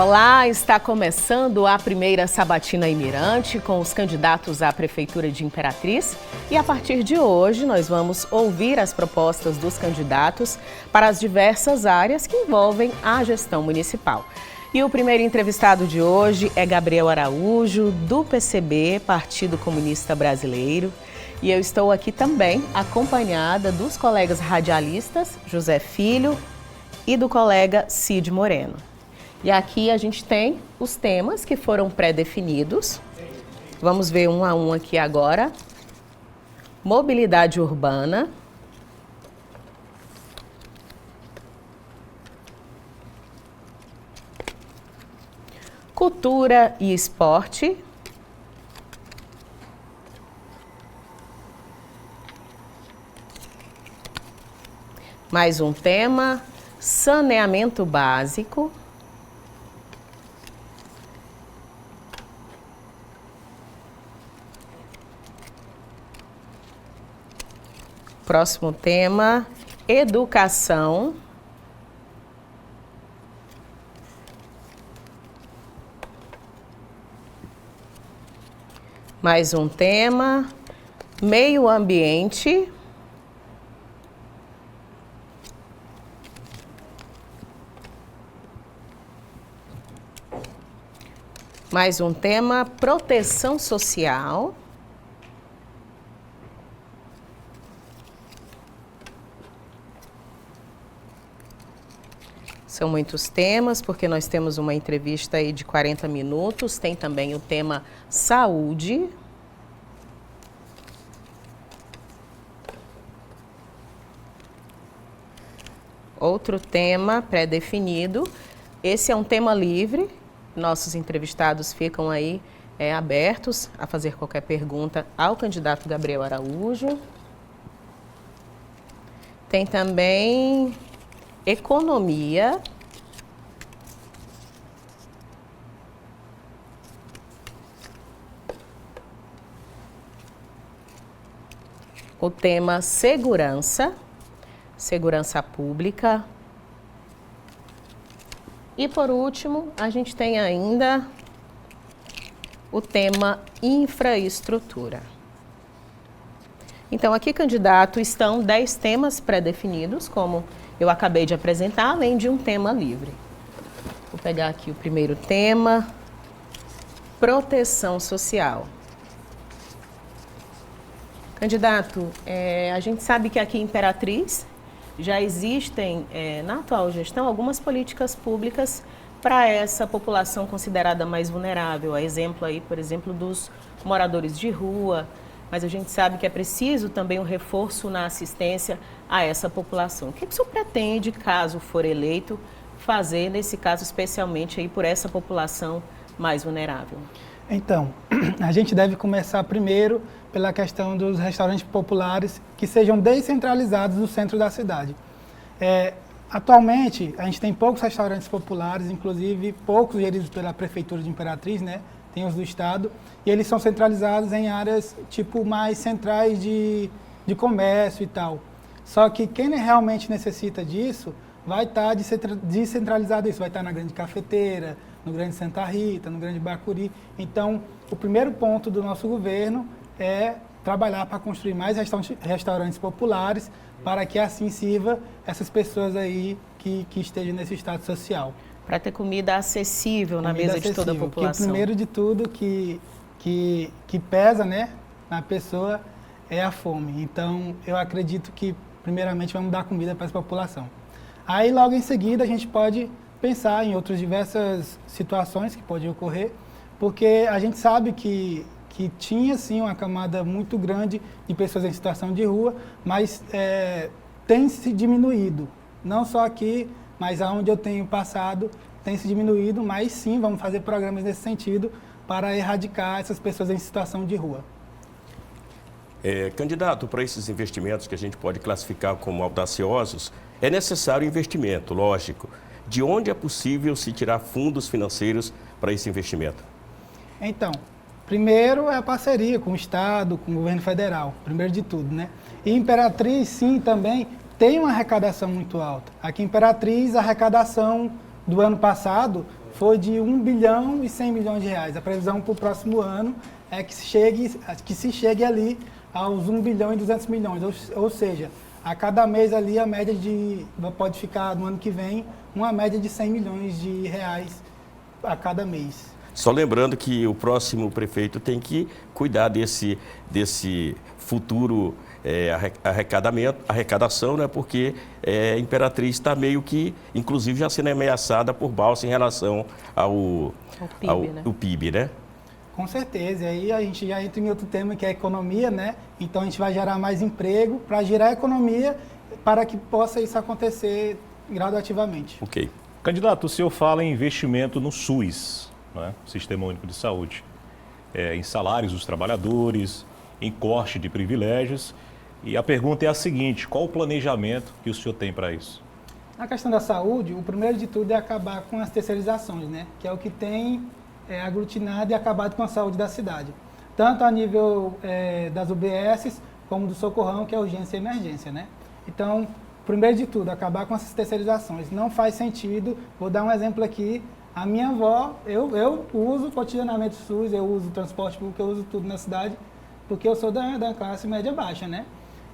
Olá, está começando a primeira Sabatina Mirante com os candidatos à Prefeitura de Imperatriz e a partir de hoje nós vamos ouvir as propostas dos candidatos para as diversas áreas que envolvem a gestão municipal. E o primeiro entrevistado de hoje é Gabriel Araújo, do PCB, Partido Comunista Brasileiro. E eu estou aqui também acompanhada dos colegas radialistas José Filho e do colega Cid Moreno. E aqui a gente tem os temas que foram pré-definidos. Vamos ver um a um aqui agora. Mobilidade urbana. Cultura e esporte. Mais um tema, saneamento básico. Próximo tema, educação. Mais um tema, meio ambiente. Mais um tema, proteção social. São muitos temas, porque nós temos uma entrevista aí de 40 minutos. Tem também o tema saúde. Outro tema pré-definido. Esse é um tema livre. Nossos entrevistados ficam aí abertos a fazer qualquer pergunta ao candidato Gabriel Araújo. Tem também economia. O tema segurança, segurança pública. E por último, a gente tem ainda o tema infraestrutura. Então aqui, candidato, estão 10 temas pré-definidos, como eu acabei de apresentar, além de um tema livre. Vou pegar aqui o primeiro tema, proteção social. Candidato, a gente sabe que aqui em Imperatriz já existem, na atual gestão, algumas políticas públicas para essa população considerada mais vulnerável. A exemplo aí, por exemplo, dos moradores de rua, mas a gente sabe que é preciso também um reforço na assistência a essa população. O que o senhor pretende, caso for eleito, fazer nesse caso, especialmente aí por essa população mais vulnerável? Então, a gente deve começar primeiro pela questão dos restaurantes populares que sejam descentralizados do centro da cidade. Atualmente, a gente tem poucos restaurantes populares, inclusive poucos geridos pela Prefeitura de Imperatriz, né? Tem os do Estado, e eles são centralizados em áreas tipo mais centrais de comércio e tal. Só que quem realmente necessita disso vai estar descentralizado isso, vai estar na Grande Cafeteira, no Grande Santa Rita, no Grande Bacuri. Então, o primeiro ponto do nosso governo é trabalhar para construir mais restaurantes populares, para que assim sirva essas pessoas aí que estejam nesse estado social. Para ter comida acessível na mesa de toda a população. Porque o primeiro de tudo que pesa, né, na pessoa é a fome. Então, eu acredito que, primeiramente, vamos dar comida para essa população. Aí, logo em seguida, a gente pode pensar em outras diversas situações que podem ocorrer, porque a gente sabe que tinha, sim, uma camada muito grande de pessoas em situação de rua, mas tem se diminuído. Não só aqui, mas aonde eu tenho passado, tem se diminuído, mas sim, vamos fazer programas nesse sentido para erradicar essas pessoas em situação de rua. Candidato, para esses investimentos que a gente pode classificar como audaciosos, é necessário investimento, lógico. De onde é possível se tirar fundos financeiros para esse investimento? Então, primeiro é a parceria com o Estado, com o governo federal, primeiro de tudo, né? E Imperatriz, sim, também tem uma arrecadação muito alta. Aqui em Imperatriz, a arrecadação do ano passado foi de 1 bilhão e 100 milhões de reais. A previsão para o próximo ano é que se chegue ali aos 1 bilhão e 200 milhões, ou seja, a cada mês ali a média pode ficar no ano que vem uma média de 100 milhões de reais a cada mês. Só lembrando que o próximo prefeito tem que cuidar desse futuro arrecadação, né? Porque a Imperatriz está meio que, inclusive, já sendo ameaçada por Balsa em relação ao PIB, né? Com certeza, e aí a gente já entra em outro tema que é a economia, né? Então a gente vai gerar mais emprego para gerar economia para que possa isso acontecer gradativamente. Ok. Candidato, o senhor fala em investimento no SUS, né? Sistema Único de Saúde, em salários dos trabalhadores, em corte de privilégios. E a pergunta é a seguinte: qual o planejamento que o senhor tem para isso? Na questão da saúde, o primeiro de tudo é acabar com as terceirizações, né? Que é o que tem aglutinado e acabado com a saúde da cidade. Tanto a nível das UBSs, como do Socorrão, que é urgência e emergência, né? Então, primeiro de tudo, acabar com essas terceirizações. Não faz sentido, vou dar um exemplo aqui, a minha avó, eu uso cotidianamente o SUS, eu uso transporte público, eu uso tudo na cidade, porque eu sou da classe média baixa, né?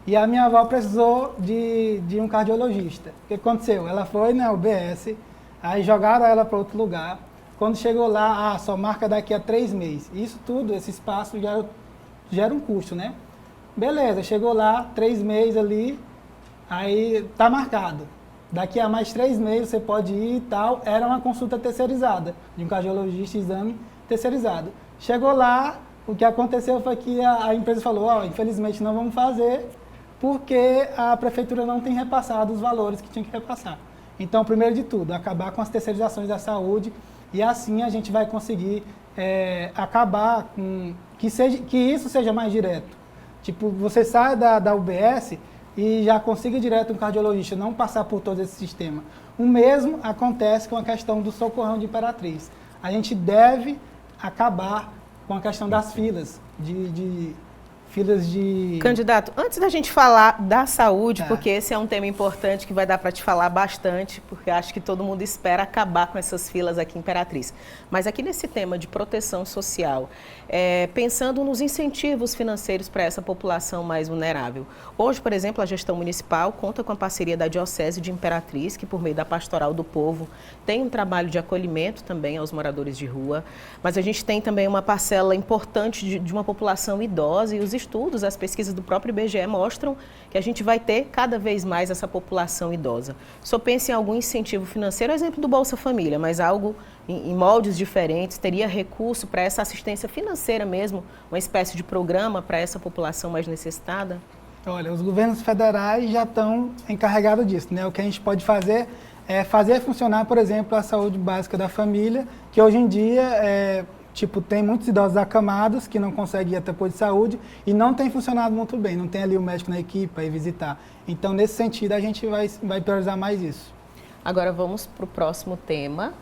E a minha avó precisou de um cardiologista. O que aconteceu? Ela foi na UBS, aí jogaram ela para outro lugar. Quando chegou lá, só marca daqui a 3 meses. Isso tudo, esse espaço gera um custo, né? Beleza, chegou lá, 3 meses ali, aí tá marcado. Daqui a mais 3 meses você pode ir e tal. Era uma consulta terceirizada, de um cardiologista, exame terceirizado. Chegou lá, o que aconteceu foi que a empresa falou, infelizmente não vamos fazer, porque a prefeitura não tem repassado os valores que tinha que repassar. Então, primeiro de tudo, acabar com as terceirizações da saúde, e assim a gente vai conseguir acabar com que isso seja mais direto. Tipo, você sai da UBS e já consiga direto um cardiologista, não passar por todo esse sistema. O mesmo acontece com a questão do Socorrão de Imperatriz. A gente deve acabar com a questão das filas, filas de... Candidato, antes da gente falar da saúde, porque esse é um tema importante que vai dar para te falar bastante, porque acho que todo mundo espera acabar com essas filas aqui em Imperatriz. Mas aqui nesse tema de proteção social, pensando nos incentivos financeiros para essa população mais vulnerável. Hoje, por exemplo, a gestão municipal conta com a parceria da Diocese de Imperatriz, que por meio da Pastoral do Povo tem um trabalho de acolhimento também aos moradores de rua, mas a gente tem também uma parcela importante de uma população idosa, e os estudos, as pesquisas do próprio IBGE mostram que a gente vai ter cada vez mais essa população idosa. O senhor pensa em algum incentivo financeiro, exemplo do Bolsa Família, mas algo em moldes diferentes, teria recurso para essa assistência financeira mesmo, uma espécie de programa para essa população mais necessitada? Olha, os governos federais já estão encarregados disso, né? O que a gente pode fazer é fazer funcionar, por exemplo, a saúde básica da família, que hoje em dia tem muitos idosos acamados que não conseguem ir até posto de saúde e não tem funcionado muito bem, não tem ali o médico na equipe para ir visitar. Então, nesse sentido, a gente vai priorizar mais isso. Agora vamos para o próximo tema,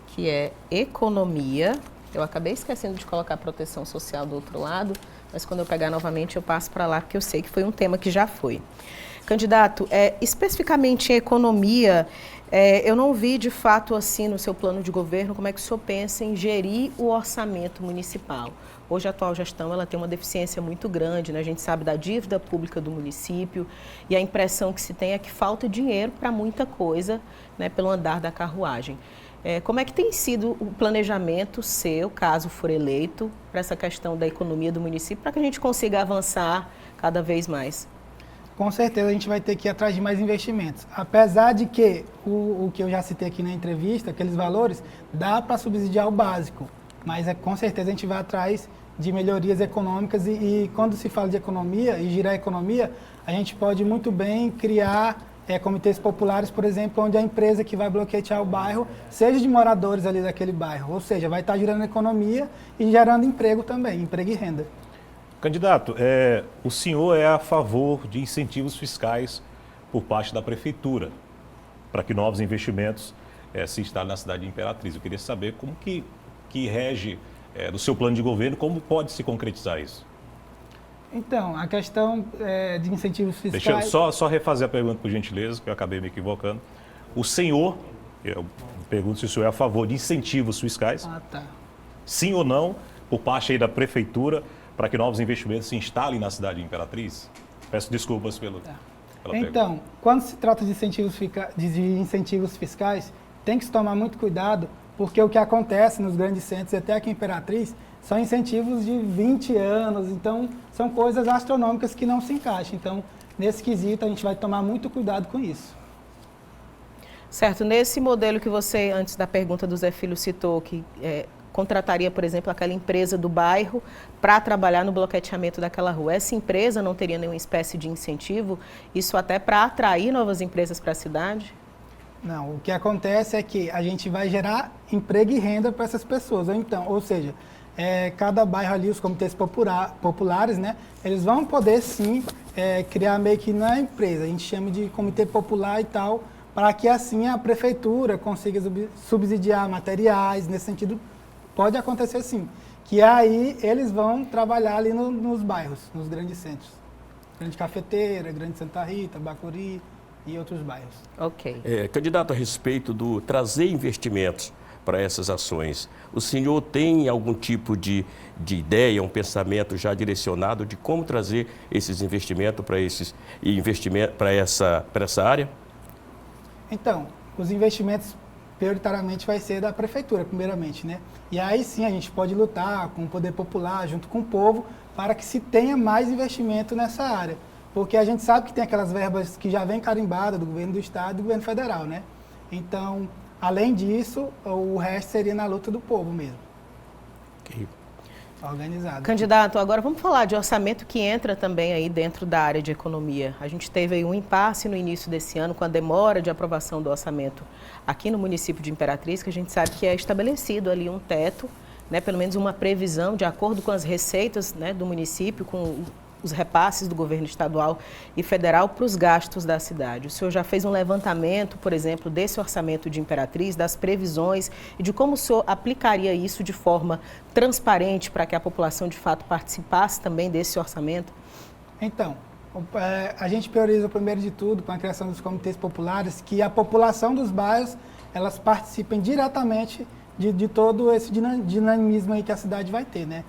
que é economia. Eu acabei esquecendo de colocar proteção social do outro lado, mas quando eu pegar novamente eu passo para lá, porque eu sei que foi um tema que já foi. Candidato, especificamente em economia, eu não vi de fato assim no seu plano de governo como é que o senhor pensa em gerir o orçamento municipal. Hoje a atual gestão ela tem uma deficiência muito grande, né? A gente sabe da dívida pública do município e a impressão que se tem é que falta dinheiro para muita coisa, né, pelo andar da carruagem. Como é que tem sido o planejamento seu, caso for eleito, para essa questão da economia do município, para que a gente consiga avançar cada vez mais? Com certeza a gente vai ter que ir atrás de mais investimentos. Apesar de que o que eu já citei aqui na entrevista, aqueles valores, dá para subsidiar o básico. Mas com certeza a gente vai atrás de melhorias econômicas e quando se fala de economia e girar a economia, a gente pode muito bem criar comitês populares, por exemplo, onde a empresa que vai bloquear o bairro seja de moradores ali daquele bairro. Ou seja, vai estar gerando economia e gerando emprego também, emprego e renda. Candidato, o senhor é a favor de incentivos fiscais por parte da prefeitura para que novos investimentos se instalem na cidade de Imperatriz. Eu queria saber como que rege do seu plano de governo, como pode se concretizar isso? Então, a questão de incentivos fiscais... Deixa eu só refazer a pergunta, por gentileza, que eu acabei me equivocando. O senhor Eu pergunto se o senhor é a favor de incentivos fiscais, Ah, tá. sim ou não, por parte aí da Prefeitura, para que novos investimentos se instalem na cidade de Imperatriz? Peço desculpas pela pergunta. Então, quando se trata de incentivos fiscais, tem que se tomar muito cuidado, porque o que acontece nos grandes centros, até aqui em Imperatriz, são incentivos de 20 anos, então são coisas astronômicas que não se encaixam. Então, nesse quesito, a gente vai tomar muito cuidado com isso. Certo, nesse modelo que você, antes da pergunta do Zé Filho, citou, que contrataria, por exemplo, aquela empresa do bairro para trabalhar no bloqueteamento daquela rua. Essa empresa não teria nenhuma espécie de incentivo, isso até para atrair novas empresas para a cidade? Não, o que acontece é que a gente vai gerar emprego e renda para essas pessoas. Então, ou seja, cada bairro ali, os comitês populares, né, eles vão poder sim criar meio que na empresa, a gente chama de comitê popular e tal, para que assim a prefeitura consiga subsidiar materiais, nesse sentido pode acontecer sim, que aí eles vão trabalhar ali nos bairros, nos grandes centros. Grande Cafeteira, Grande Santa Rita, Bacuri e outros bairros. Ok. Candidato, a respeito do trazer investimentos para essas ações, o senhor tem algum tipo de ideia, um pensamento já direcionado de como trazer esses investimentos para essa área? Então, os investimentos prioritariamente vai ser da prefeitura, primeiramente, né? E aí sim a gente pode lutar com o poder popular, junto com o povo, para que se tenha mais investimento nessa área. Porque a gente sabe que tem aquelas verbas que já vem carimbadas do governo do estado e do governo federal, né? Então, além disso, o resto seria na luta do povo mesmo. Okay. Organizado. Candidato, agora vamos falar de orçamento que entra também aí dentro da área de economia. A gente teve aí um impasse no início desse ano com a demora de aprovação do orçamento aqui no município de Imperatriz, que a gente sabe que é estabelecido ali um teto, né, pelo menos uma previsão de acordo com as receitas, né, do município, com os repasses do governo estadual e federal para os gastos da cidade. O senhor já fez um levantamento, por exemplo, desse orçamento de Imperatriz, das previsões e de como o senhor aplicaria isso de forma transparente para que a população de fato participasse também desse orçamento? Então, a gente prioriza, primeiro de tudo, com a criação dos comitês populares, que a população dos bairros, elas participem diretamente de todo esse dinamismo aí que a cidade vai ter, né?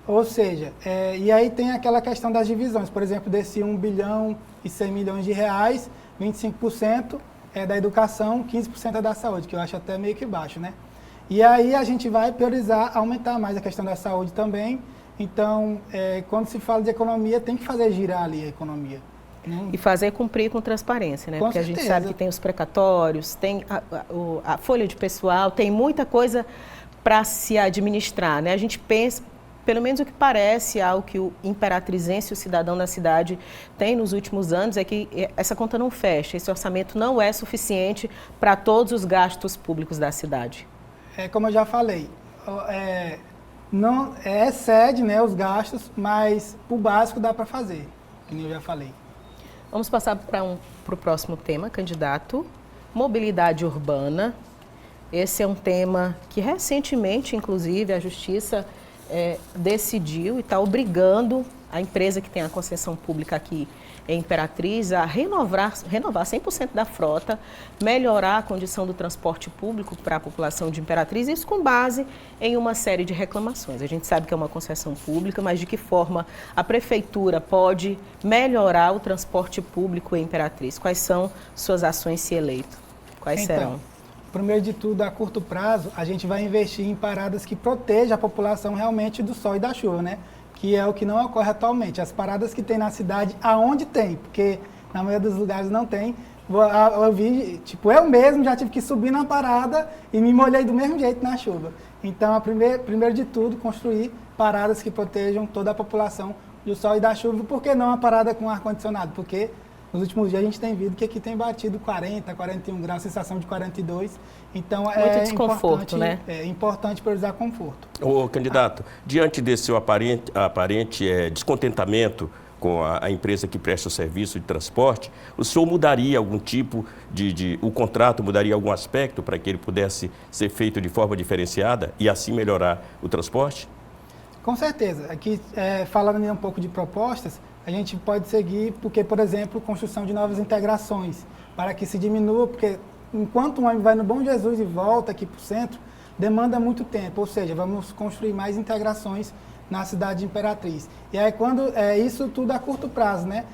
Ou seja, e aí tem aquela questão das divisões, por exemplo, desse 1 bilhão e 100 milhões de reais, 25% é da educação, 15% é da saúde, que eu acho até meio que baixo, né? E aí a gente vai priorizar, aumentar mais a questão da saúde também. Então, quando se fala de economia, tem que fazer girar ali a economia. E fazer cumprir com transparência, né? Com Porque certeza. A gente sabe que tem os precatórios, tem a folha de pessoal, tem muita coisa para se administrar, né? A gente pensa, pelo menos o que parece, algo que o imperatrizense, o cidadão da cidade, tem nos últimos anos, é que essa conta não fecha, esse orçamento não é suficiente para todos os gastos públicos da cidade. Como eu já falei, não excede, né, os gastos, mas o básico dá para fazer, como eu já falei. Vamos passar para o próximo tema, candidato. Mobilidade urbana. Esse é um tema que recentemente, inclusive, a Justiça decidiu e está obrigando a empresa que tem a concessão pública aqui em Imperatriz a renovar 100% da frota, melhorar a condição do transporte público para a população de Imperatriz, isso com base em uma série de reclamações. A gente sabe que é uma concessão pública, mas de que forma a Prefeitura pode melhorar o transporte público em Imperatriz? Quais são suas ações se eleito? Quais serão? Primeiro de tudo, a curto prazo, a gente vai investir em paradas que protejam a população realmente do sol e da chuva, né? Que é o que não ocorre atualmente. As paradas que tem na cidade, aonde tem, porque na maioria dos lugares não tem. Eu vi, eu mesmo já tive que subir na parada e me molhei do mesmo jeito na chuva. Então, primeiro de tudo, construir paradas que protejam toda a população do sol e da chuva. Por que não a parada com ar-condicionado? Porque nos últimos dias a gente tem visto que aqui tem batido 40, 41 graus, sensação de 42. Então muito desconforto, né? É importante priorizar conforto. Ô, candidato, diante desse seu aparente descontentamento com a empresa que presta o serviço de transporte, o senhor mudaria algum tipo o contrato, mudaria algum aspecto para que ele pudesse ser feito de forma diferenciada e assim melhorar o transporte? Com certeza. Aqui, falando um pouco de propostas, a gente pode seguir porque, por exemplo, construção de novas integrações, para que se diminua, porque enquanto o ônibus vai no Bom Jesus e volta aqui para o centro, demanda muito tempo, ou seja, vamos construir mais integrações na cidade de Imperatriz. E aí quando isso tudo a curto prazo, né?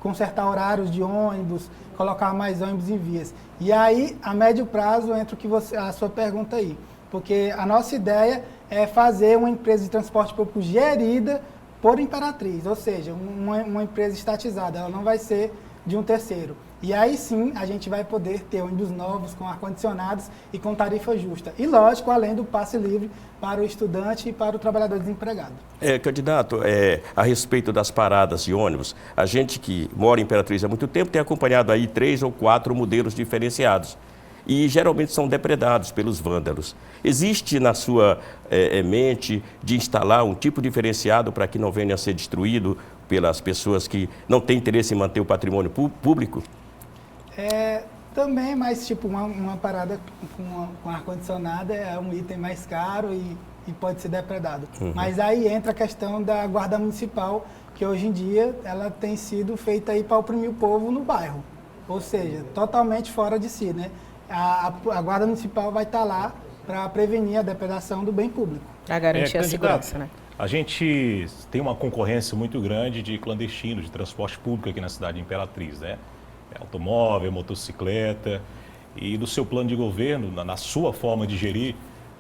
Consertar horários de ônibus, colocar mais ônibus em vias. E aí, a médio prazo, entra a sua pergunta aí. Porque a nossa ideia é fazer uma empresa de transporte público gerida por Imperatriz, ou seja, uma empresa estatizada, ela não vai ser de um terceiro. E aí sim, a gente vai poder ter ônibus novos, com ar-condicionados e com tarifa justa. E lógico, além do passe livre para o estudante e para o trabalhador desempregado. Candidato, a respeito das paradas de ônibus, a gente que mora em Imperatriz há muito tempo tem acompanhado aí 3 ou 4 modelos diferenciados. E geralmente são depredados pelos vândalos. Existe na sua mente de instalar um tipo diferenciado para que não venha a ser destruído pelas pessoas que não têm interesse em manter o patrimônio público? Também, mas tipo, uma parada com ar-condicionado é um item mais caro e pode ser depredado. Uhum. Mas aí entra a questão da guarda municipal, que hoje em dia ela tem sido feita aí para oprimir o povo no bairro. Ou seja, totalmente fora de si, né? A guarda municipal vai estar lá para prevenir a depredação do bem público. Para garantir a segurança, né? A gente tem uma concorrência muito grande de clandestinos, de transporte público aqui na cidade de Imperatriz, né? Automóvel, motocicleta. E do seu plano de governo, na sua forma de gerir,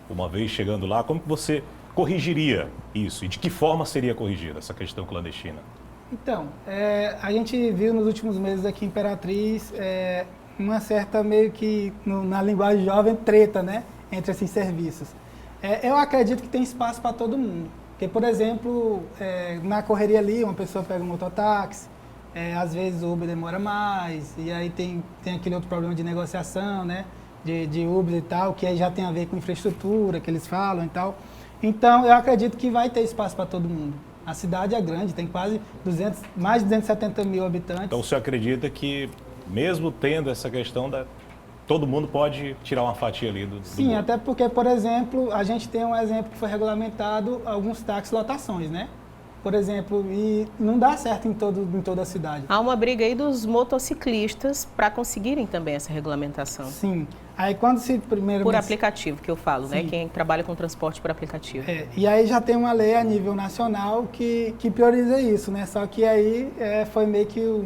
uma vez chegando lá, como que você corrigiria isso? E de que forma seria corrigida essa questão clandestina? Então, a gente viu nos últimos meses aqui em Imperatriz uma certa, meio que, na linguagem jovem, treta, né, entre esses serviços. Eu acredito que tem espaço para todo mundo. Porque, por exemplo, na correria ali, uma pessoa pega um mototáxi, às vezes o Uber demora mais, e aí tem aquele outro problema de negociação, né, de Uber e tal, que aí já tem a ver com infraestrutura, que eles falam e tal. Então, eu acredito que vai ter espaço para todo mundo. A cidade é grande, tem quase mais de 270 mil habitantes. Então, o senhor acredita que, mesmo tendo essa questão todo mundo pode tirar uma fatia ali do Sim, bolo. Até porque, por exemplo, a gente tem um exemplo que foi regulamentado alguns táxis lotações, né? Por exemplo, e não dá certo em toda a cidade. Há uma briga aí dos motociclistas para conseguirem também essa regulamentação. Sim. Aí quando se primeiro... Por aplicativo, que eu falo, Sim. Né? Quem trabalha com transporte por aplicativo. E aí já tem uma lei a nível nacional que prioriza isso, né? Só que aí foi meio que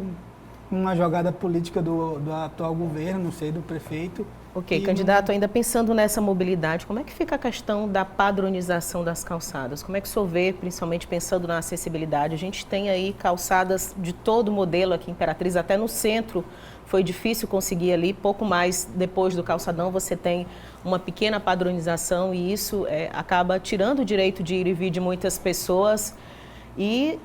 uma jogada política do atual governo, não sei, do prefeito. Ok, candidato, ainda pensando nessa mobilidade, como é que fica a questão da padronização das calçadas? Como é que o senhor vê, principalmente pensando na acessibilidade? A gente tem aí calçadas de todo modelo aqui em Imperatriz, até no centro foi difícil conseguir ali, pouco mais depois do calçadão você tem uma pequena padronização e isso acaba tirando o direito de ir e vir de muitas pessoas. E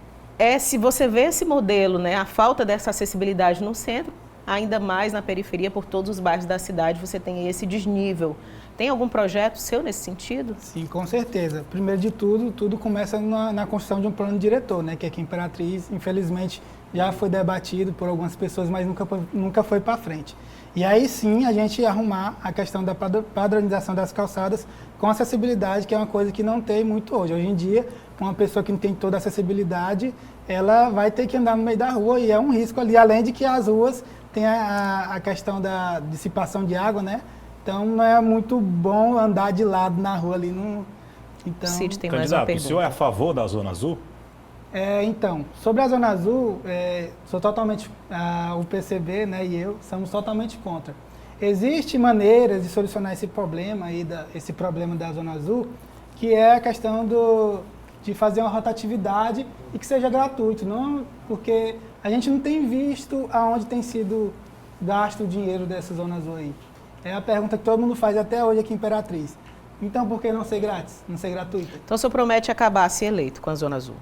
se você vê esse modelo, né, a falta dessa acessibilidade no centro, ainda mais na periferia, por todos os bairros da cidade, você tem esse desnível. Tem algum projeto seu nesse sentido? Sim, com certeza. Primeiro de tudo começa na construção de um plano diretor, né, que aqui em Imperatriz, infelizmente, já foi debatido por algumas pessoas, mas nunca foi para frente. E aí sim a gente arrumar a questão da padronização das calçadas com acessibilidade, que é uma coisa que não tem muito hoje. Hoje em dia, uma pessoa que não tem toda a acessibilidade, ela vai ter que andar no meio da rua e é um risco ali, além de que as ruas tem a questão da dissipação de água, né? Então não é muito bom andar de lado na rua ali. Então, Cid, tem mais uma pergunta. O senhor é a favor da Zona Azul? Então, sobre a Zona Azul, sou totalmente, o PCB, né, e eu somos totalmente contra. Existem maneiras de solucionar esse problema aí, esse problema da Zona Azul, que é a questão de fazer uma rotatividade e que seja gratuito, não porque a gente não tem visto aonde tem sido gasto o dinheiro dessa Zona Azul aí. É a pergunta que todo mundo faz até hoje aqui em Imperatriz. Então, por que não ser grátis, não ser gratuita? Então, o senhor promete acabar se eleito com a Zona Azul?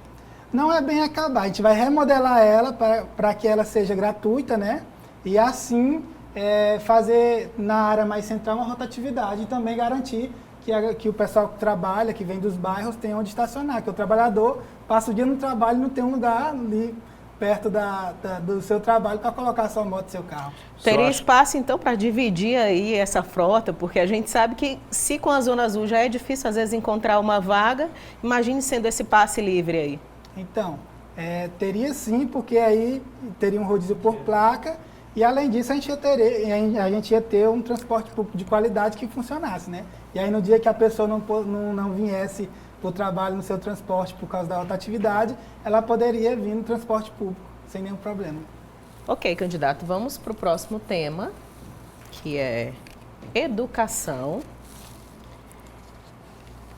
Não é bem acabar, a gente vai remodelar ela para que ela seja gratuita, né? E assim fazer na área mais central uma rotatividade e também garantir que o pessoal que trabalha, que vem dos bairros, tem onde estacionar, que o trabalhador passa o dia no trabalho e não tem um lugar ali perto do seu trabalho para colocar sua moto e seu carro. Teria espaço, então, para dividir aí essa frota, porque a gente sabe que se com a Zona Azul já é difícil, às vezes, encontrar uma vaga, imagine sendo esse passe livre aí. Então, teria sim, porque aí teria um rodízio por placa E além disso, a gente ia ter um transporte público de qualidade que funcionasse, né? E aí no dia que a pessoa não viesse para o trabalho no seu transporte por causa da rotatividade, ela poderia vir no transporte público, sem nenhum problema. Ok, candidato, vamos para o próximo tema, que é educação.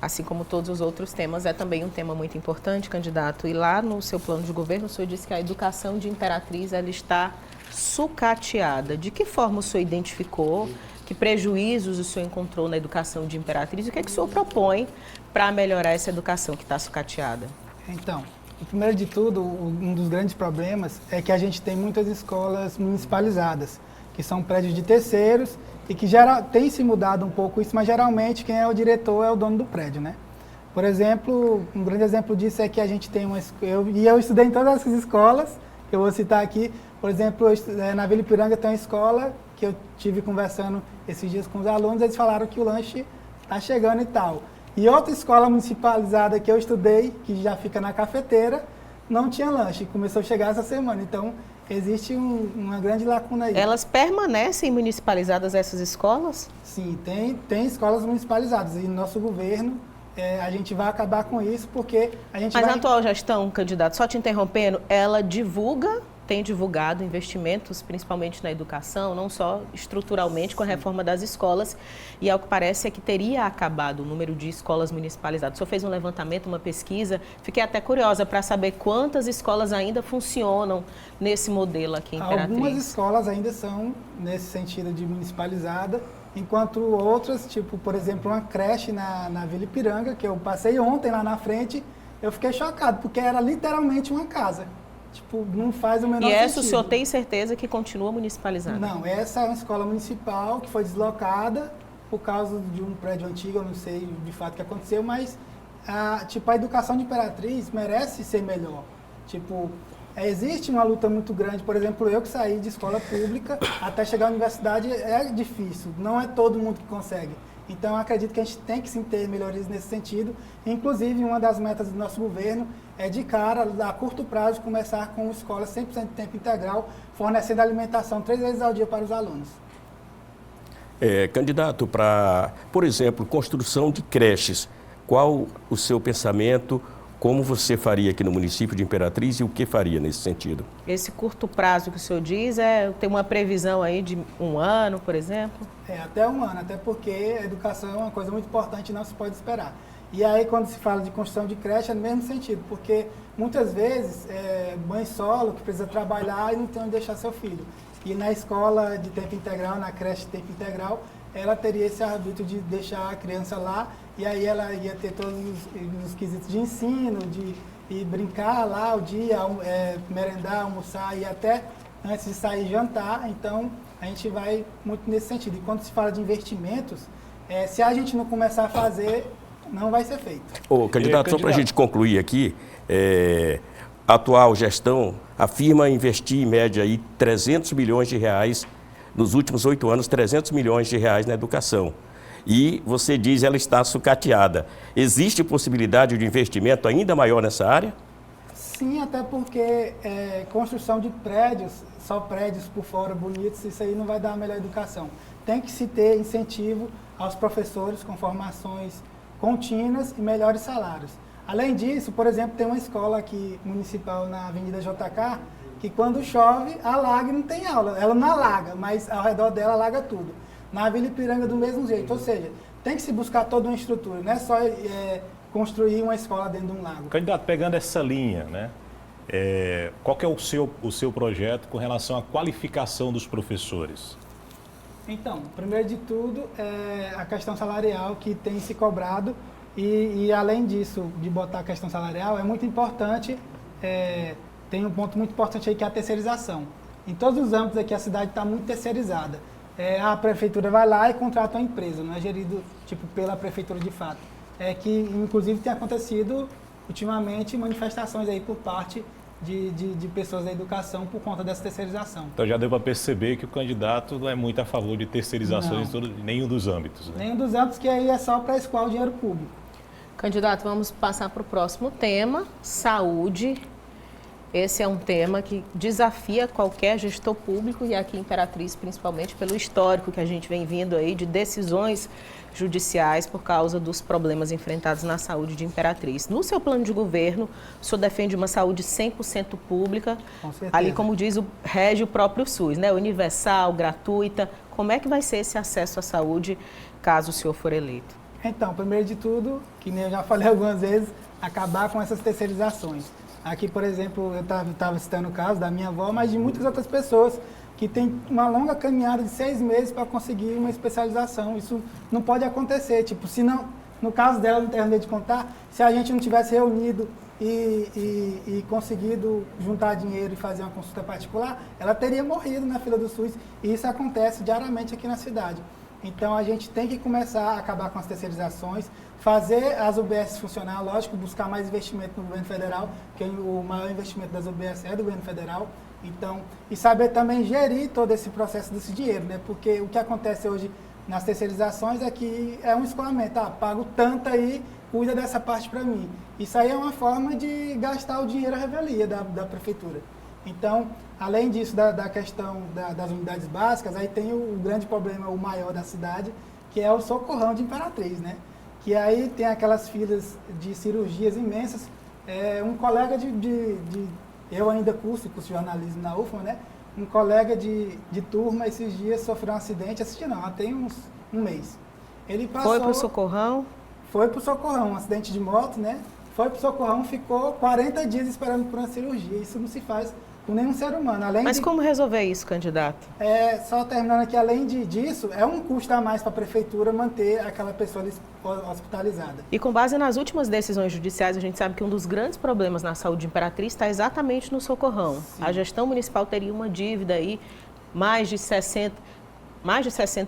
Assim como todos os outros temas, é também um tema muito importante, candidato. E lá no seu plano de governo, o senhor disse que a educação de Imperatriz ela está sucateada. De que forma o senhor identificou? Que prejuízos o senhor encontrou na educação de Imperatriz? E o que é que o senhor propõe para melhorar essa educação que está sucateada? Então, primeiro de tudo, um dos grandes problemas é que a gente tem muitas escolas municipalizadas, que são prédios de terceiros e que tem se mudado um pouco isso, mas geralmente quem é o diretor é o dono do prédio, né? Por exemplo, um grande exemplo disso é que a gente tem eu estudei em todas essas escolas, que eu vou citar aqui. Por exemplo, na Vila Ipiranga tem uma escola que eu tive conversando esses dias com os alunos, eles falaram que o lanche está chegando e tal. E outra escola municipalizada que eu estudei, que já fica na cafeteira, não tinha lanche, começou a chegar essa semana. Então, existe uma grande lacuna aí. Elas permanecem municipalizadas, essas escolas? Sim, tem escolas municipalizadas. E no nosso governo, a gente vai acabar com isso, porque a gente Mas a atual gestão, candidato, só te interrompendo, ela tem divulgado investimentos, principalmente na educação, não só estruturalmente com a reforma das escolas, e ao que parece é que teria acabado o número de escolas municipalizadas. O senhor fez um levantamento, uma pesquisa, fiquei até curiosa para saber quantas escolas ainda funcionam nesse modelo aqui em Imperatriz. Algumas escolas ainda são nesse sentido de municipalizada, enquanto outras, tipo, por exemplo, uma creche na Vila Ipiranga, que eu passei ontem lá na frente, eu fiquei chocado, porque era literalmente uma casa. Tipo, não faz o menor sentido. E essa o senhor tem certeza que continua municipalizada? Não, essa é uma escola municipal que foi deslocada por causa de um prédio antigo, eu não sei de fato o que aconteceu, mas a educação de Imperatriz merece ser melhor. Tipo, existe uma luta muito grande, por exemplo, eu que saí de escola pública até chegar à universidade é difícil, não é todo mundo que consegue. Então, eu acredito que a gente tem que sim ter melhorias nesse sentido. Inclusive, uma das metas do nosso governo é, de cara, a curto prazo, começar com escolas 100% de tempo integral, fornecendo alimentação 3 vezes ao dia para os alunos. Candidato, para, por exemplo, construção de creches, qual o seu pensamento, como você faria aqui no município de Imperatriz e o que faria nesse sentido? Esse curto prazo que o senhor diz, tem uma previsão aí de 1 ano, por exemplo? Até 1 ano, até porque a educação é uma coisa muito importante e não se pode esperar. E aí, quando se fala de construção de creche, é no mesmo sentido, porque muitas vezes mãe solo que precisa trabalhar e não tem onde deixar seu filho. E na escola de tempo integral, na creche de tempo integral, ela teria esse arbítrio de deixar a criança lá, e aí ela ia ter todos os quesitos de ensino, de ir brincar lá o dia, merendar, almoçar e até antes de sair jantar. Então, a gente vai muito nesse sentido. E quando se fala de investimentos, se a gente não começar a fazer, não vai ser feito. Candidato, só para a gente concluir aqui, a atual gestão afirma investir em média aí 300 milhões de reais, nos últimos 8 anos, 300 milhões de reais na educação. E você diz ela está sucateada. Existe possibilidade de investimento ainda maior nessa área? Sim, até porque construção de prédios, só prédios por fora bonitos, isso aí não vai dar a melhor educação. Tem que se ter incentivo aos professores com formações contínuas e melhores salários. Além disso, por exemplo, tem uma escola aqui municipal na Avenida JK, que quando chove, alaga e não tem aula. Ela não alaga, mas ao redor dela alaga tudo. Na Vila Ipiranga do mesmo jeito, ou seja, tem que se buscar toda uma estrutura, não é só construir uma escola dentro de um lago. Candidato, pegando essa linha, né? Qual que é o seu projeto com relação à qualificação dos professores? Então, primeiro de tudo, a questão salarial que tem se cobrado e além disso, de botar a questão salarial, é muito importante, tem um ponto muito importante aí que é a terceirização. Em todos os âmbitos aqui a cidade está muito terceirizada. A prefeitura vai lá e contrata uma empresa, não é gerido pela prefeitura de fato. Que inclusive tem acontecido ultimamente manifestações aí por parte de pessoas da educação por conta dessa terceirização. Então já deu para perceber que o candidato não é muito a favor de terceirizações em nenhum dos âmbitos. Né? Nenhum dos âmbitos, que aí é só para escoar o dinheiro público. Candidato, vamos passar para o próximo tema, saúde. Esse é um tema que desafia qualquer gestor público e aqui em Imperatriz, principalmente pelo histórico que a gente vem vindo aí de decisões judiciais por causa dos problemas enfrentados na saúde de Imperatriz. No seu plano de governo, o senhor defende uma saúde 100% pública, ali como diz, rege o próprio SUS, né? Universal, gratuita. Como é que vai ser esse acesso à saúde caso o senhor for eleito? Então, primeiro de tudo, que nem eu já falei algumas vezes, acabar com essas terceirizações. Aqui, por exemplo, eu estava citando o caso da minha avó, mas de muitas outras pessoas que têm uma longa caminhada de 6 meses para conseguir uma especialização. Isso não pode acontecer. Tipo, se não, no caso dela, não terminei de contar, se a gente não tivesse reunido e conseguido juntar dinheiro e fazer uma consulta particular, ela teria morrido na fila do SUS. E isso acontece diariamente aqui na cidade. Então, a gente tem que começar a acabar com as terceirizações, fazer as UBS funcionar, lógico, buscar mais investimento no governo federal, porque o maior investimento das UBS é do governo federal. Então, e saber também gerir todo esse processo desse dinheiro, né? Porque o que acontece hoje nas terceirizações é que é um escoamento. Pago tanto aí, cuida dessa parte para mim. Isso aí é uma forma de gastar o dinheiro à revelia da prefeitura. Então, além disso, da questão das unidades básicas, aí tem o grande problema, o maior da cidade, que é o socorrão de Imperatriz, né? Que aí tem aquelas filas de cirurgias imensas. Um colega eu ainda curso de jornalismo na UFMA, né? Um colega de turma esses dias sofreu um acidente, tem um mês. Ele passou... Foi para o socorrão? Foi para o socorrão, um acidente de moto, né? Foi para o socorrão, ficou 40 dias esperando por uma cirurgia. Isso não se faz com nenhum ser humano. Mas como resolver isso, candidato? Só terminando aqui, além disso, é um custo a mais para a prefeitura manter aquela pessoa hospitalizada. E com base nas últimas decisões judiciais, a gente sabe que um dos grandes problemas na saúde de Imperatriz está exatamente no socorrão. Sim. A gestão municipal teria uma dívida aí, mais de 60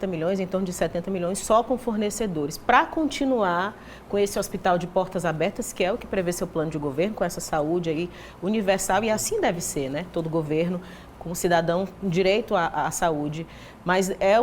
milhões, em torno de 70 milhões, só com fornecedores. Para continuar com esse hospital de portas abertas, que é o que prevê seu plano de governo, com essa saúde aí universal, e assim deve ser, né? Todo governo com o cidadão com direito à saúde, mas é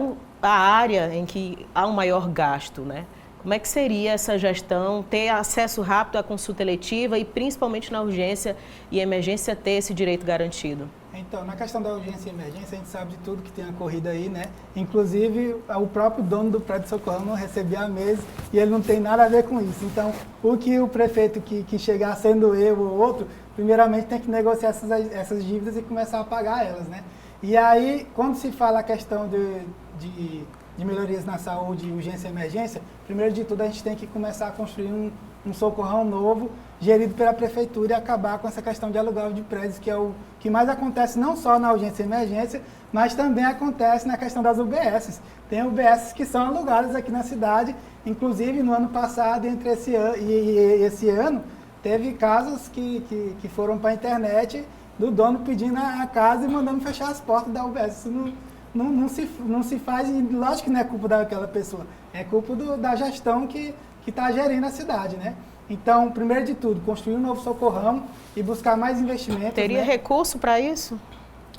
a área em que há um maior gasto, né? Como é que seria essa gestão, ter acesso rápido à consulta eletiva e principalmente na urgência e emergência ter esse direito garantido? Então, na questão da urgência e emergência, a gente sabe de tudo que tem ocorrido aí, né? Inclusive, o próprio dono do prédio Socorrão não recebia a mesa e ele não tem nada a ver com isso. Então, o que o prefeito que chegar, sendo eu ou outro, primeiramente tem que negociar essas dívidas e começar a pagar elas, né? E aí, quando se fala a questão de melhorias na saúde, urgência e emergência, primeiro de tudo a gente tem que começar a construir um socorrão novo, gerido pela prefeitura e acabar com essa questão de aluguel de prédios, que é o que mais acontece não só na urgência e emergência, mas também acontece na questão das UBSs. Tem UBSs que são alugadas aqui na cidade, inclusive no ano passado, entre esse ano e esse ano, teve casos que foram para a internet do dono pedindo a casa e mandando fechar as portas da UBS. Isso não se faz, e lógico que não é culpa daquela pessoa, é culpa da gestão que está gerindo a cidade, né? Então, primeiro de tudo, construir um novo socorrão e buscar mais investimentos. Teria recurso para isso?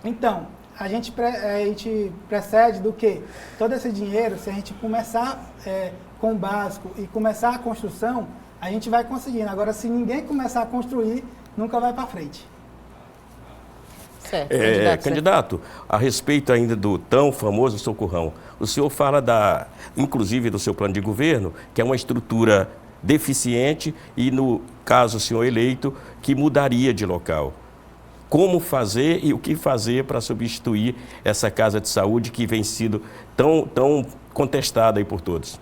Então, a gente precede do quê? Todo esse dinheiro, se a gente começar com o básico e começar a construção, a gente vai conseguindo. Agora, se ninguém começar a construir, nunca vai para frente. Certo. Candidato, a respeito ainda do tão famoso socorrão, o senhor fala inclusive do seu plano de governo, que é uma estrutura deficiente e, no caso o senhor eleito, que mudaria de local. Como fazer e o que fazer para substituir essa casa de saúde que vem sido tão contestada aí por todos?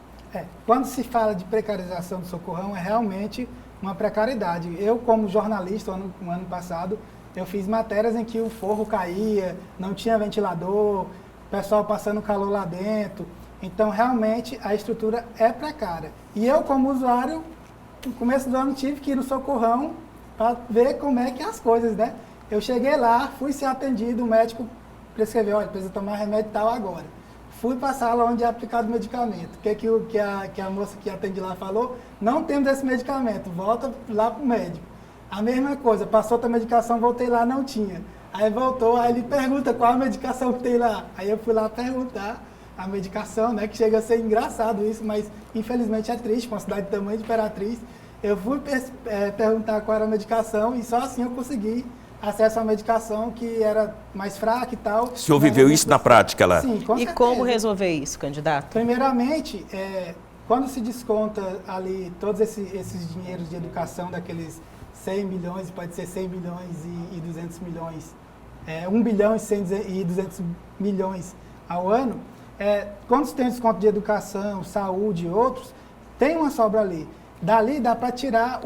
Quando se fala de precarização do socorrão, é realmente uma precariedade. Eu, como jornalista, no ano passado, eu fiz matérias em que o forro caía, não tinha ventilador, o pessoal passando calor lá dentro. Então, realmente, a estrutura é precária. E eu, como usuário, no começo do ano tive que ir no socorrão para ver como é que é as coisas, né? Eu cheguei lá, fui ser atendido, o médico prescreveu, olha, precisa tomar remédio tal agora. Fui para a sala onde é aplicado o medicamento. O que a moça que atende lá falou? Não temos esse medicamento, volta lá para o médico. A mesma coisa, passou outra medicação, voltei lá, não tinha. Aí voltou, aí ele pergunta qual a medicação que tem lá. Aí eu fui lá perguntar a medicação, né, que chega a ser engraçado isso, mas infelizmente é triste, com a cidade do tamanho de Imperatriz. Eu fui perguntar qual era a medicação e só assim eu consegui acesso à medicação que era mais fraca e tal. O senhor viveu isso na prática lá? Sim, com E certeza. como resolver isso, candidato? Primeiramente, quando se desconta ali todos esses dinheiros de educação, daqueles 100 milhões, pode ser 100 milhões e 200 milhões, 1 bilhão e 200 milhões ao ano, quando se tem desconto de educação, saúde e outros, tem uma sobra ali. Dali dá para tirar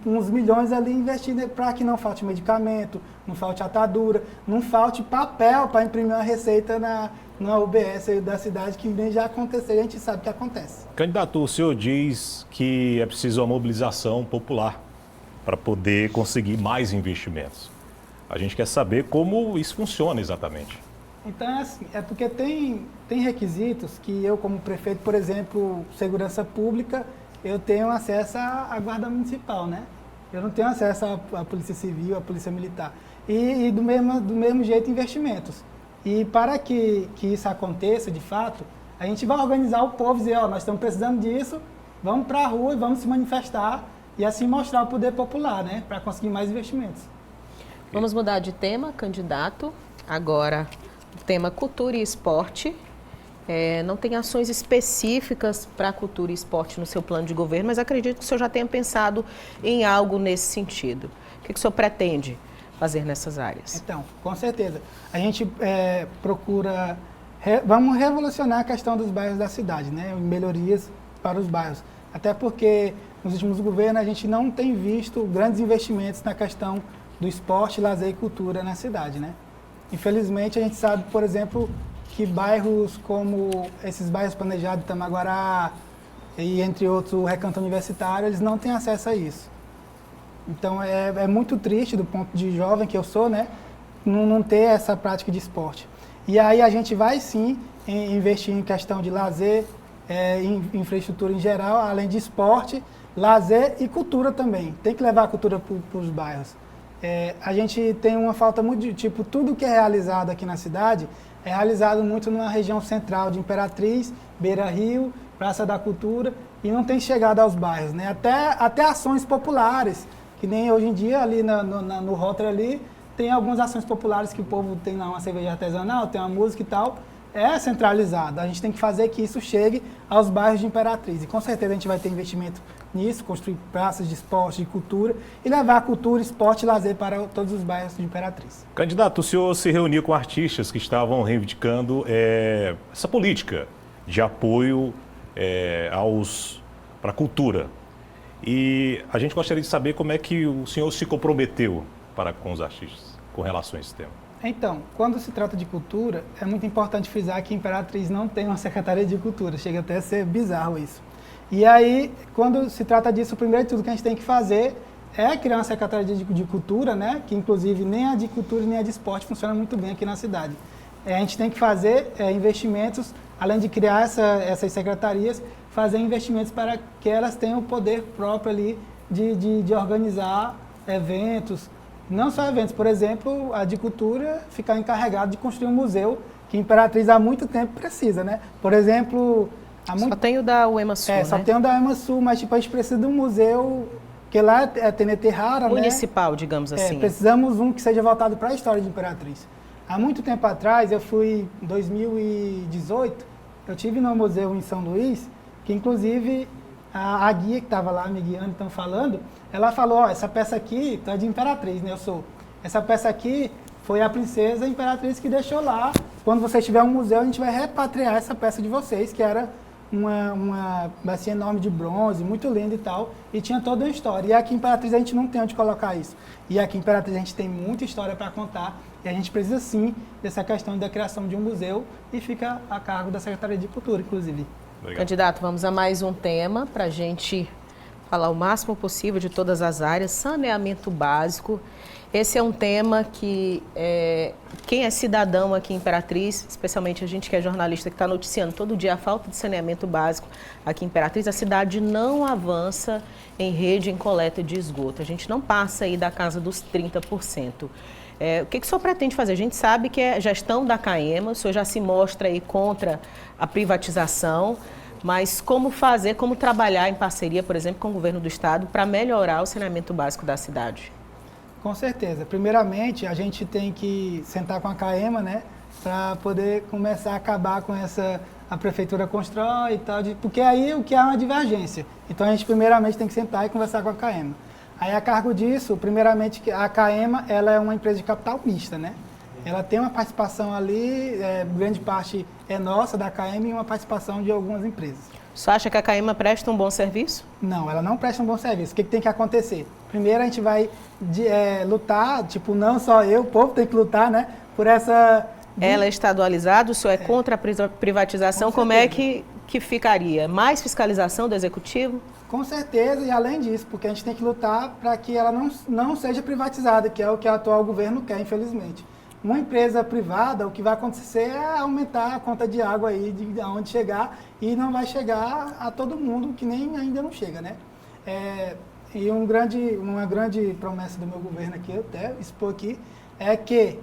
uns milhões ali investindo para que não falte medicamento, não falte atadura, não falte papel para imprimir uma receita na UBS da cidade, que nem já aconteceu, a gente sabe que acontece. Candidato, o senhor diz que é preciso uma mobilização popular para poder conseguir mais investimentos. A gente quer saber como isso funciona exatamente. Então, assim, porque tem requisitos que eu, como prefeito, por exemplo, segurança pública, eu tenho acesso à guarda municipal, né? Eu não tenho acesso à polícia civil, à polícia militar. E do mesmo jeito, investimentos. E para que isso aconteça, de fato, a gente vai organizar o povo, dizer, nós estamos precisando disso, vamos para a rua e vamos se manifestar e assim mostrar o poder popular, né? Para conseguir mais investimentos. Vamos mudar de tema, candidato. Agora, o tema cultura e esporte. Não tem ações específicas para cultura e esporte no seu plano de governo, mas acredito que o senhor já tenha pensado em algo nesse sentido. O que o senhor pretende fazer nessas áreas? Então, com certeza. A gente procura... vamos revolucionar a questão dos bairros da cidade, né? Melhorias para os bairros. Até porque nos últimos governos a gente não tem visto grandes investimentos na questão do esporte, lazer e cultura na cidade, né? Infelizmente, a gente sabe, por exemplo, que bairros como esses bairros planejados, Tamaguará e entre outros o Recanto Universitário, eles não têm acesso a isso. Então é muito triste do ponto de jovem que eu sou, né, não ter essa prática de esporte. E aí a gente vai sim investir em questão de lazer, em infraestrutura em geral, além de esporte, lazer e cultura também. Tem que levar a cultura para os bairros. A gente tem uma falta muito de, tudo que é realizado aqui na cidade é realizado muito na região central de Imperatriz, Beira Rio, Praça da Cultura, e não tem chegado aos bairros, né? Até ações populares, que nem hoje em dia ali no Rotary ali, tem algumas ações populares que o povo tem lá uma cerveja artesanal, tem uma música e tal, é centralizado. A gente tem que fazer que isso chegue aos bairros de Imperatriz. E com certeza a gente vai ter investimento nisso, construir praças de esporte, de cultura e levar a cultura, esporte e lazer para todos os bairros de Imperatriz. Candidato, o senhor se reuniu com artistas que estavam reivindicando essa política de apoio para a cultura. E a gente gostaria de saber como é que o senhor se comprometeu com os artistas com relação a esse tema. Então, quando se trata de cultura, é muito importante frisar que Imperatriz não tem uma Secretaria de Cultura. Chega até a ser bizarro isso. E aí, quando se trata disso, o primeiro de tudo que a gente tem que fazer é criar uma Secretaria de Cultura, né? Que inclusive nem a de cultura nem a de esporte funciona muito bem aqui na cidade. A gente tem que fazer investimentos, além de criar essas secretarias, fazer investimentos para que elas tenham o poder próprio ali de organizar eventos. Não só eventos, por exemplo, a de cultura ficar encarregada de construir um museu que Imperatriz há muito tempo precisa, né? Por exemplo... Só tem o da UEMA Sul, né? Só tem o da UEMA Sul, mas a gente precisa de um museu, que lá é TNT rara, municipal, né? digamos assim. Precisamos um que seja voltado para a história de Imperatriz. Há muito tempo atrás, eu fui em 2018, eu estive no museu em São Luís, que inclusive a guia que estava lá me guiando, então falando, ela falou, essa peça aqui é de Imperatriz, né? Essa peça aqui foi a princesa Imperatriz que deixou lá. Quando vocês tiverem um museu, a gente vai repatriar essa peça de vocês, que era uma bacia enorme de bronze, muito linda e tal, e tinha toda uma história. E aqui em Imperatriz a gente não tem onde colocar isso. E aqui em Imperatriz a gente tem muita história para contar, e a gente precisa sim dessa questão da criação de um museu, e fica a cargo da Secretaria de Cultura, inclusive. Obrigado. Candidato, vamos a mais um tema para a gente falar o máximo possível de todas as áreas. Saneamento básico. Esse é um tema que quem é cidadão aqui em Imperatriz, especialmente a gente que é jornalista que está noticiando todo dia a falta de saneamento básico aqui em Imperatriz, a cidade não avança em rede em coleta de esgoto. A gente não passa aí da casa dos 30%. O que o senhor pretende fazer? A gente sabe que é gestão da CAEMA, o senhor já se mostra aí contra a privatização, mas como fazer, como trabalhar em parceria, por exemplo, com o governo do estado para melhorar o saneamento básico da cidade? Com certeza. Primeiramente, a gente tem que sentar com a CAEMA, né, para poder começar a acabar com a prefeitura constrói e tal, porque aí o que é uma divergência. Então a gente primeiramente tem que sentar e conversar com a CAEMA. Aí a cargo disso, primeiramente a CAEMA, ela é uma empresa de capital mista, né? Ela tem uma participação ali, grande parte é nossa da CAEMA e uma participação de algumas empresas. Você acha que a CAEMA presta um bom serviço? Não, ela não presta um bom serviço. O que tem que acontecer? Primeiro a gente vai lutar, tipo, não só eu, o povo tem que lutar, né, por essa... Ela é estadualizada, o senhor é contra a privatização, como é que ficaria? Mais fiscalização do executivo? Com certeza, e além disso, porque a gente tem que lutar para que ela não seja privatizada, que é o que o atual governo quer, infelizmente. Uma empresa privada, o que vai acontecer é aumentar a conta de água aí, de onde chegar, e não vai chegar a todo mundo, que nem ainda não chega, né? E uma grande promessa do meu governo aqui, eu até expor aqui, é que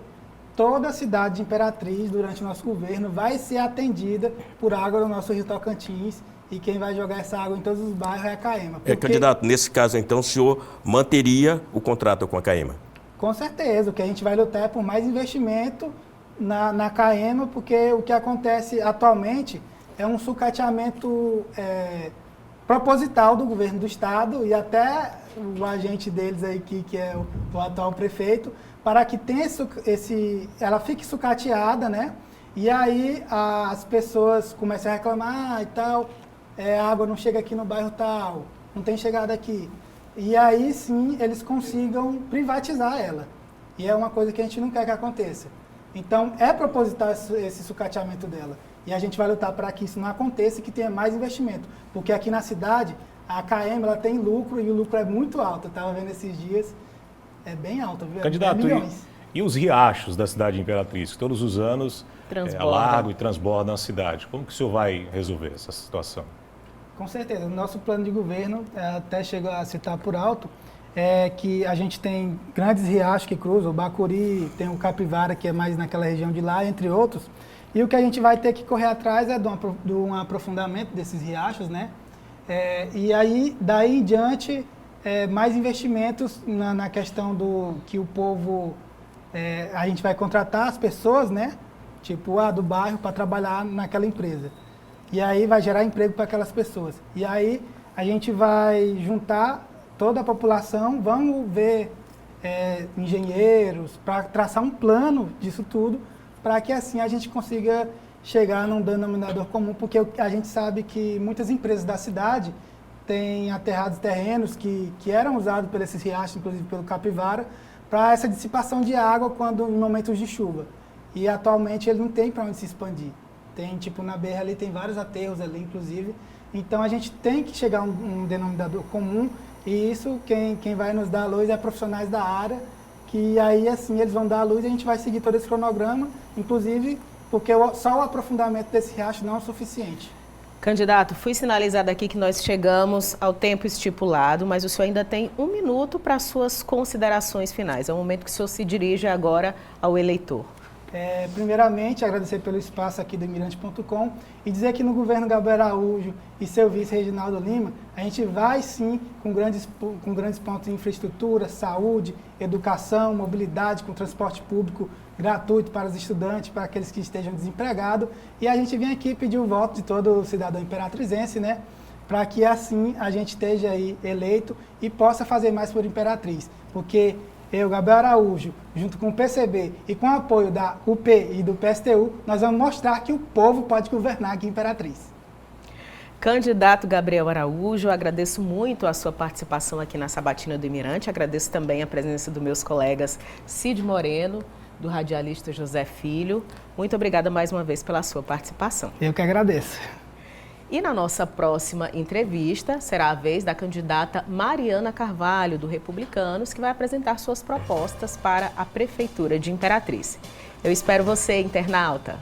toda a cidade de Imperatriz, durante o nosso governo, vai ser atendida por água do nosso Rio Tocantins, e quem vai jogar essa água em todos os bairros é a CAEMA. Candidato, nesse caso, então, o senhor manteria o contrato com a CAEMA? Com certeza, o que a gente vai lutar é por mais investimento na CAEMA, porque o que acontece atualmente é um sucateamento proposital do governo do estado e até o agente deles aí, que é o atual prefeito, para que tenha ela fique sucateada, né? E aí as pessoas começam a reclamar e tal, a água não chega aqui no bairro tal, não tem chegada aqui. E aí sim eles consigam privatizar ela. E é uma coisa que a gente não quer que aconteça. Então é proposital esse sucateamento dela. E a gente vai lutar para que isso não aconteça e que tenha mais investimento. Porque aqui na cidade, a CAEMA ela tem lucro e o lucro é muito alto. Eu estava vendo esses dias, é bem alto, viu? Candidato, e os riachos da cidade de Imperatriz, que todos os anos alagam e transbordam a cidade. Como que o senhor vai resolver essa situação? Com certeza. O nosso plano de governo, até chegou a citar por alto, é que a gente tem grandes riachos que cruzam, o Bacuri, tem o Capivara, que é mais naquela região de lá, entre outros. E o que a gente vai ter que correr atrás é de um aprofundamento desses riachos, né? E aí, daí em diante, mais investimentos na questão do que o povo... a gente vai contratar as pessoas, né? Tipo, do bairro, para trabalhar naquela empresa. E aí vai gerar emprego para aquelas pessoas. E aí a gente vai juntar toda a população, vamos ver engenheiros, para traçar um plano disso tudo, para que assim a gente consiga chegar num denominador comum, porque a gente sabe que muitas empresas da cidade têm aterrados terrenos que eram usados por esses riachos, inclusive pelo Capivara, para essa dissipação de água em momentos de chuva. E atualmente ele não tem para onde se expandir. Tem, tipo, na BR ali tem vários aterros ali, inclusive. Então, a gente tem que chegar a um denominador comum e isso, quem vai nos dar a luz é profissionais da área, que aí, assim, eles vão dar a luz e a gente vai seguir todo esse cronograma, inclusive porque só o aprofundamento desse riacho não é o suficiente. Candidato, fui sinalizado aqui que nós chegamos ao tempo estipulado, mas o senhor ainda tem 1 minuto para suas considerações finais. É o momento que o senhor se dirige agora ao eleitor. Primeiramente, agradecer pelo espaço aqui do Imirante.com e dizer que no governo Gabriel Araújo e seu vice Reginaldo Lima, a gente vai sim com grandes pontos de infraestrutura, saúde, educação, mobilidade, com transporte público gratuito para os estudantes, para aqueles que estejam desempregados. E a gente vem aqui pedir o voto de todo cidadão imperatrizense, né? Para que assim a gente esteja aí eleito e possa fazer mais por Imperatriz. Porque eu, Gabriel Araújo, junto com o PCB e com o apoio da UP e do PSTU, nós vamos mostrar que o povo pode governar aqui em Imperatriz. Candidato Gabriel Araújo, agradeço muito a sua participação aqui na Sabatina do Imirante, agradeço também a presença dos meus colegas Cid Moreno, do radialista José Filho. Muito obrigada mais uma vez pela sua participação. Eu que agradeço. E na nossa próxima entrevista, será a vez da candidata Mariana Carvalho, do Republicanos, que vai apresentar suas propostas para a Prefeitura de Imperatriz. Eu espero você, internauta!